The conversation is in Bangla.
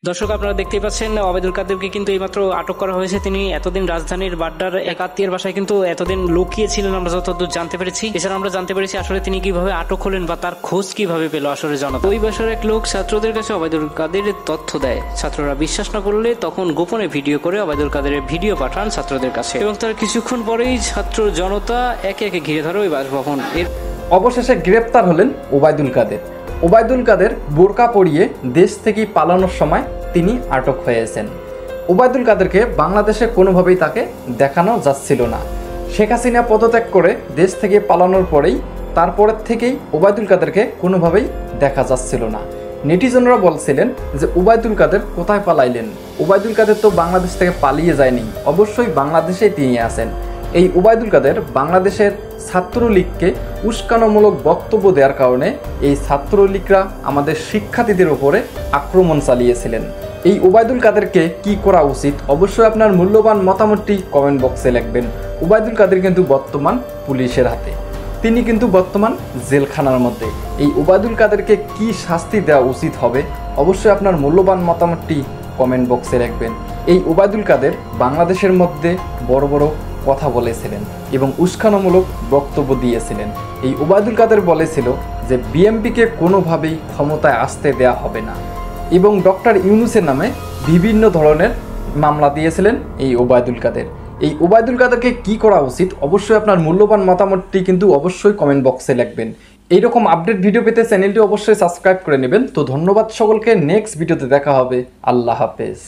দর্শক আপনারা দেখতেই পাচ্ছেন ওবায়দুল কাদেরকে কিন্তু এইমাত্র আটক করা হয়েছে। তিনি এতদিন রাজধানীর বাড্ডার এক আত্মীয়ের বাসায় কিন্তু এতদিন লুকিয়েছিলেন, আমরা যতদূর জানতে পেরেছি। এছাড়া আমরা জানতে পেরেছি আসলে তিনি কিভাবে আটক হলেন বা তার খোঁজ কিভাবে পেল আসলে জনতা। ওই বাসার এক লোক ছাত্রদের কাছে ওবায়দুল কাদেরের তথ্য দেয়। ছাত্ররা বিশ্বাস না করলে তখন গোপনে ভিডিও করে ওবায়দুল কাদেরের ভিডিও পাঠান ছাত্রদের কাছে এবং তার কিছুক্ষণ পরেই ছাত্র জনতা একে একে ঘিরে ধরে ওই বাসভবন। অবশেষে গ্রেপ্তার হলেন ওবায়দুল কাদের। ওবায়দুল কাদের বোরকা পরিয়ে দেশ থেকে পালানোর সময় তিনি আটক হয়েছেন। ওবায়দুল কাদেরকে বাংলাদেশে কোনোভাবেই তাকে দেখানো যাচ্ছিল না। শেখ হাসিনা পদত্যাগ করে দেশ থেকে পালানোর পরেই তারপরের থেকেই ওবায়দুল কাদেরকে কোনোভাবেই দেখা যাচ্ছিল না। নেটিজনরা বলছিলেন যে ওবায়দুল কাদের কোথায় পালাইলেন, ওবায়দুল কাদের তো বাংলাদেশ থেকে পালিয়ে যায়নি, অবশ্যই বাংলাদেশেই তিনি আছেন। এই ওবায়দুল কাদের বাংলাদেশের ছাত্রলীগকে উস্কানোমূলক বক্তব্য দেওয়ার কারণে এই ছাত্রলীগরা আমাদের শিক্ষার্থীদের উপরে আক্রমণ চালিয়েছিলেন। এই ওবায়দুল কাদেরকে কি করা উচিত, অবশ্যই আপনার মূল্যবান মতামতটি কমেন্ট বক্সে লিখবেন। ওবায়দুল কাদের কিন্তু বর্তমান পুলিশের হাতে, তিনি কিন্তু বর্তমান জেলখানার মধ্যে। এই ওবায়দুল কাদেরকে কি শাস্তি দেওয়া উচিত হবে, অবশ্যই আপনার মূল্যবান মতামতটি কমেন্ট বক্সে লিখবেন। এই ওবায়দুল কাদের বাংলাদেশের মধ্যে বড় বড় কথা বলেছিলেন এবং উস্কানোমূলক বক্তব্য দিয়েছিলেন। এই ওবায়দুল কাদের বলেছিল যে বিএমপিকে কোনোভাবেই ক্ষমতায় আসতে দেয়া হবে না এবং ডক্টর ইউনূসের নামে বিভিন্ন ধরনের মামলা দিয়েছিলেন এই ওবায়দুল কাদের। এই ওবায়দুল কাদেরকে কি করা উচিত, অবশ্যই আপনার মূল্যবান মতামতটি কিন্তু অবশ্যই কমেন্ট বক্সে লিখবেন। এইরকম আপডেট ভিডিও পেতে চ্যানেলটি অবশ্যই সাবস্ক্রাইব করে নেবেন। তো ধন্যবাদ সকলকে, নেক্সট ভিডিওতে দেখা হবে। আল্লাহ হাফেজ।